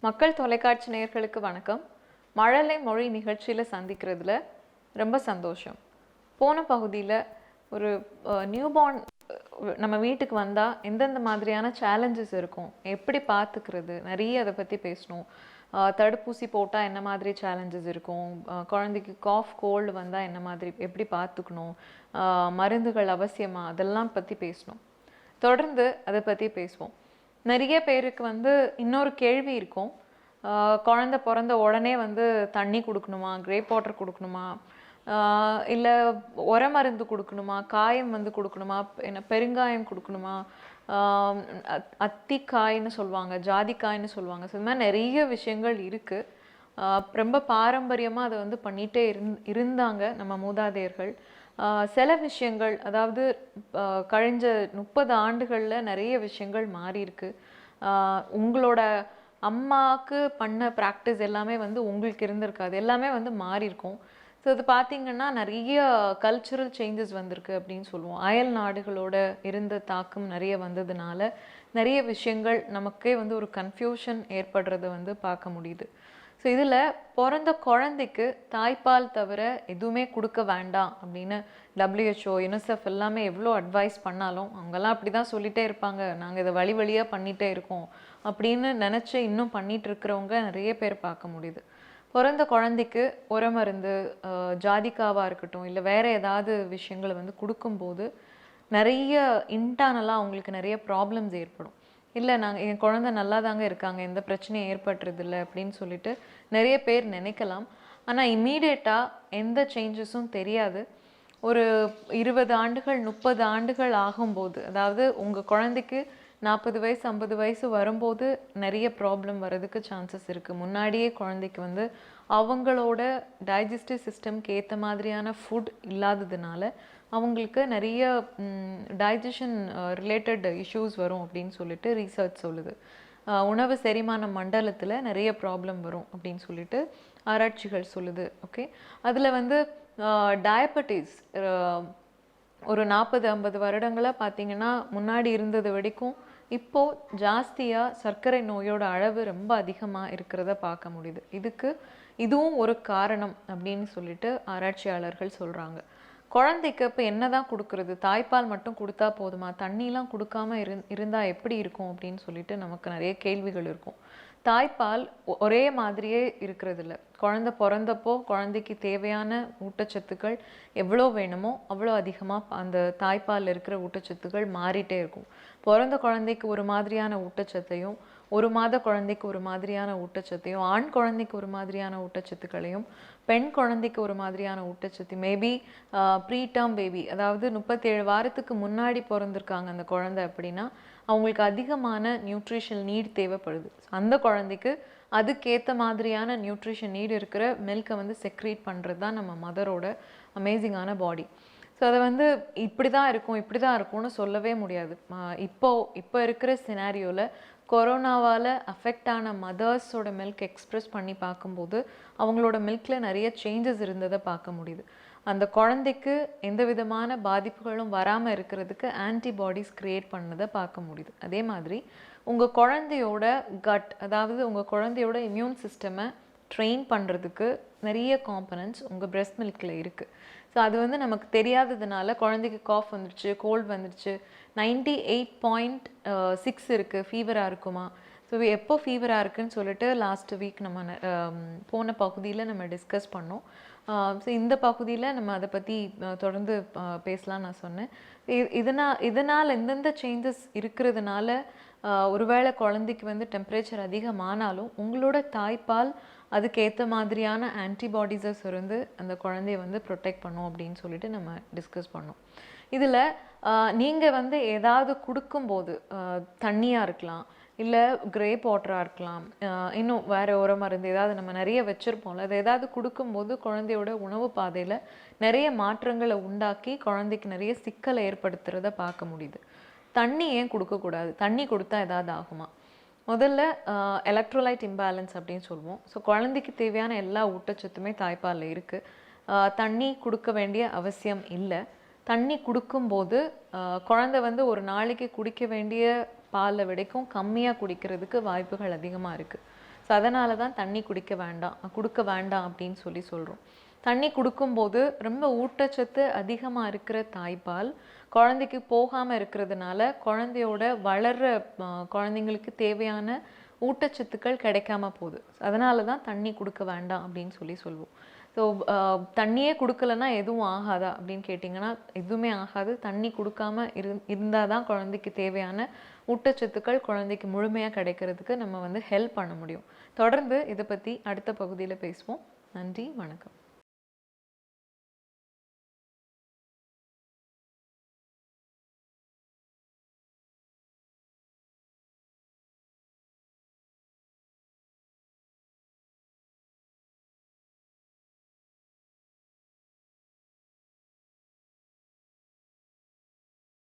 மக்கள் தொலைக்காட்சி நேயர்களுக்கு வணக்கம். மழலை மொழி நிகழ்ச்சியில் சந்திக்கிறதுல ரொம்ப சந்தோஷம். போன பகுதியில் ஒரு நியூபார்ன் நம்ம வீட்டுக்கு வந்தால் எந்தெந்த மாதிரியான சேலஞ்சஸ் இருக்கும், எப்படி பார்த்துக்கிறது, நிறைய அதை பற்றி பேசணும். தடுப்பூசி போட்டால் என்ன மாதிரி சேலஞ்சஸ் இருக்கும், குழந்தைக்கு காஃப் கோல்டு வந்தால் என்ன மாதிரி எப்படி பார்த்துக்கணும், மருந்துகள் அவசியமா, அதெல்லாம் பற்றி பேசணும். தொடர்ந்து அதை பற்றி பேசுவோம். நிறைய பேருக்கு இன்னொரு கேள்வி இருக்கும். குழந்தை பிறந்த உடனே தண்ணி கொடுக்கணுமா, கிரேப் வாட்டர் கொடுக்கணுமா, இல்லை உர மருந்து கொடுக்கணுமா, காயம் கொடுக்கணுமா, என்ன பெருங்காயம் கொடுக்கணுமா, அத்திக்காய்ன்னு சொல்லுவாங்க, ஜாதிக்காய்ன்னு சொல்லுவாங்க. ஸோ இந்த மாதிரி நிறைய விஷயங்கள் இருக்குது. ரொம்ப பாரம்பரியமாக அதை பண்ணிகிட்டே இருந்தாங்க நம்ம மூதாதையர்கள். சில விஷயங்கள், அதாவது கழிஞ்ச 30 ஆண்டுகளில் நிறைய விஷயங்கள் மாறி இருக்கு. உங்களோட அம்மாவுக்கு பண்ண ப்ராக்டிஸ் எல்லாமே உங்களுக்கு இருந்திருக்காது, எல்லாமே மாறி இருக்கும். ஸோ இது பார்த்திங்கன்னா நிறைய கல்ச்சுரல் சேஞ்சஸ் வந்திருக்கு அப்படின்னு சொல்லுவோம். அயல் நாடுகளோட இருந்த தாக்கம் நிறைய வந்ததுனால நிறைய விஷயங்கள் நமக்கே ஒரு கன்ஃபியூஷன் ஏற்படுறத பார்க்க முடியுது. ஸோ இதில் பிறந்த குழந்தைக்கு தாய்ப்பால் தவிர எதுவுமே கொடுக்க வேண்டாம் அப்படின்னு WHO, யுனிசெஃப் எல்லாமே எவ்வளோ அட்வைஸ் பண்ணாலும் அவங்கெல்லாம் அப்படி தான் சொல்லிகிட்டே இருப்பாங்க. நாங்கள் இதை வழி வழியாக பண்ணிகிட்டே இருக்கோம் அப்படின்னு நினச்சி இன்னும் பண்ணிகிட்டு இருக்கிறவங்க நிறைய பேர் பார்க்க முடியுது. பிறந்த குழந்தைக்கு உர மருந்து, ஜாதிக்காவாக இருக்கட்டும், இல்லை வேறு ஏதாவது விஷயங்களை கொடுக்கும்போது நிறைய இன்டர்னலாக அவங்களுக்கு நிறைய ப்ராப்ளம்ஸ் ஏற்படும். இல்லை, என் குழந்தை நல்லா தாங்க இருக்காங்க, எந்த பிரச்சனையும் ஏற்பட்டுறதில்லை அப்படின்னு சொல்லிட்டு நிறைய பேர் நினைக்கலாம். ஆனால் இம்மீடியட்டாக எந்த சேஞ்சஸும் தெரியாது. ஒரு 20 ஆண்டுகள் 30 ஆண்டுகள் ஆகும்போது, அதாவது உங்கள் குழந்தைக்கு 40 வயசு 50 வயசு வரும்போது நிறைய ப்ராப்ளம் வர்றதுக்கு சான்சஸ் இருக்குது. முன்னாடியே குழந்தைக்கு அவங்களோட டைஜஸ்டிவ் சிஸ்டம்க்கு ஏற்ற மாதிரியான ஃபுட் இல்லாததுனால அவங்களுக்கு நிறைய டைஜஷன் ரிலேட்டட் இஷ்யூஸ் வரும் அப்படின்னு சொல்லிட்டு ரீசர்ச் சொல்லுது. உணவு செரிமான மண்டலத்தில் நிறைய ப்ராப்ளம் வரும் அப்படின்னு சொல்லிட்டு ஆராய்ச்சிகள் சொல்லுது. ஓகே, அதில் டயபெட்டிஸ் ஒரு 40-50 வருடங்களாக பார்த்திங்கன்னா முன்னாடி இருந்தது வரைக்கும் இப்போது ஜாஸ்தியாக சர்க்கரை நோயோட அளவு ரொம்ப அதிகமாக இருக்கிறத பார்க்க முடியுது. இதுவும் ஒரு காரணம் அப்படின்னு சொல்லிட்டு ஆராய்ச்சியாளர்கள் சொல்கிறாங்க. குழந்தைக்கு இப்போ என்ன தான் கொடுக்குறது, தாய்ப்பால் மட்டும் கொடுத்தா போதுமா, தண்ணிலாம் கொடுக்காம இருந்தால் எப்படி இருக்கும் அப்படின்னு சொல்லிட்டு நமக்கு நிறைய கேள்விகள் இருக்கும். தாய்ப்பால் ஒரே மாதிரியே இருக்கிறது இல்லை. குழந்தை பிறந்தப்போ குழந்தைக்கு தேவையான ஊட்டச்சத்துக்கள் எவ்வளோ வேணுமோ அவ்வளோ அதிகமாக அந்த தாய்ப்பாலில் இருக்கிற ஊட்டச்சத்துக்கள் மாறிட்டே இருக்கும். பிறந்த குழந்தைக்கு ஒரு மாதிரியான ஊட்டச்சத்தையும், ஒரு மாத குழந்தைக்கு ஒரு மாதிரியான ஊட்டச்சத்தையும், ஆண் குழந்தைக்கு ஒரு மாதிரியான ஊட்டச்சத்துக்களையும், பெண் குழந்தைக்கு ஒரு மாதிரியான ஊட்டச்சத்து, மேபி ப்ரீடேர்ம் பேபி, அதாவது 37 வாரத்துக்கு முன்னாடி பிறந்திருக்காங்க அந்த குழந்தை அப்படின்னா அவங்களுக்கு அதிகமான நியூட்ரிஷன் நீட் தேவைப்படுது. அந்த குழந்தைக்கு அதுக்கேற்ற மாதிரியான நியூட்ரிஷன் நீட் இருக்கிற மில்கை செக்ரீட் பண்ணுறது தான் நம்ம மதரோட அமேசிங்கான பாடி. ஸோ அதை இப்படி தான் இருக்கும்னு சொல்லவே முடியாது. இப்போ இருக்கிற சினாரியோவில் கொரோனாவால் அஃபெக்ட் ஆன மதர்ஸோட மில்க் எக்ஸ்ப்ரெஸ் பண்ணி பார்க்கும்போது அவங்களோட மில்கில் நிறைய சேஞ்சஸ் இருந்ததை பார்க்க முடியுது. அந்த குழந்தைக்கு எந்த விதமான பாதிப்புகளும் வராமல் இருக்கிறதுக்கு ஆன்டிபாடிஸ் க்ரியேட் பண்ணதை பார்க்க முடியுது. அதே மாதிரி உங்கள் குழந்தையோட கட், அதாவது உங்கள் குழந்தையோட இம்யூன் சிஸ்டமை ட்ரெயின் பண்ணுறதுக்கு நிறைய காம்பனன்ட்ஸ் உங்கள் பிரெஸ்ட் மில்கில் இருக்குது. ஸோ அது நமக்கு தெரியாததுனால குழந்தைக்கு காஃப் வந்துடுச்சு, கோல்டு வந்துடுச்சு, 98.6 இருக்குது, ஃபீவராக இருக்குமா, ஸோ எப்போ ஃபீவராக இருக்குதுன்னு சொல்லிட்டு லாஸ்ட் வீக் நம்ம போன பகுதியில் நம்ம டிஸ்கஸ் பண்ணோம். ஸோ இந்த பகுதியில் நம்ம அதை பற்றி தொடர்ந்து பேசலாம் நான் சொன்னேன். இதனால் எந்தெந்த சேஞ்சஸ் இருக்கிறதுனால ஒருவேளை குழந்தைக்கு டெம்பரேச்சர் அதிகமானாலும் உங்களோட தாய்ப்பால் அதுக்கேற்ற மாதிரியான ஆன்டிபாடிஸை சுரந்து அந்த குழந்தைய ப்ரொடெக்ட் பண்ணும் அப்படின்னு சொல்லிட்டு நம்ம டிஸ்கஸ் பண்ணோம். இதில் நீங்கள் ஏதாவது கொடுக்கும்போது தண்ணியாக இருக்கலாம், இல்லை கிரேப் வாட்டராக இருக்கலாம், இன்னும் வேறு உர மருந்து ஏதாவது நம்ம நிறைய வச்சுருப்போம்ல, அது ஏதாவது கொடுக்கும்போது குழந்தையோட உணவு பாதையில் நிறைய மாற்றங்களை உண்டாக்கி குழந்தைக்கு நிறைய சிக்கலை ஏற்படுத்துகிறத பார்க்க முடியுது. தண்ணி ஏன் கொடுக்கக்கூடாது, தண்ணி கொடுத்தா ஏதாவது ஆகுமா? முதல்ல எலக்ட்ரோலைட் இம்பேலன்ஸ் அப்படின்னு சொல்லுவோம். ஸோ குழந்தைக்கு தேவையான எல்லா ஊட்டச்சத்துமே தாய்ப்பாலில் இருக்குது. தண்ணி கொடுக்க வேண்டிய அவசியம் இல்லை. தண்ணி கொடுக்கும்போது குழந்தை ஒரு நாளைக்கு குடிக்க வேண்டிய பாலை விடைக்கும் கம்மியாக குடிக்கிறதுக்கு வாய்ப்புகள் அதிகமாக இருக்குது. ஸோ அதனால தான் தண்ணி கொடுக்க வேண்டாம் அப்படின்னு சொல்கிறோம். தண்ணி கொடுக்கும்போது ரொம்ப ஊட்டச்சத்து அதிகமாக இருக்கிற தாய்ப்பால் குழந்தைக்கு போகாமல் இருக்கிறதுனால குழந்தையோட வளர்கிற குழந்தைங்களுக்கு தேவையான ஊட்டச்சத்துக்கள் கிடைக்காம போகுது. அதனால தான் தண்ணி கொடுக்க வேண்டாம் அப்படின்னு சொல்லுவோம். ஸோ தண்ணியே கொடுக்கலன்னா எதுவும் ஆகாதா அப்படின்னு கேட்டிங்கன்னா எதுவுமே ஆகாது. தண்ணி கொடுக்காம இருந்தால் தான் குழந்தைக்கு தேவையான ஊட்டச்சத்துக்கள் குழந்தைக்கு முழுமையாக கிடைக்கிறதுக்கு நம்ம ஹெல்ப் பண்ண முடியும். தொடர்ந்து இதை பற்றி அடுத்த பகுதியில் பேசுவோம். நன்றி, வணக்கம்.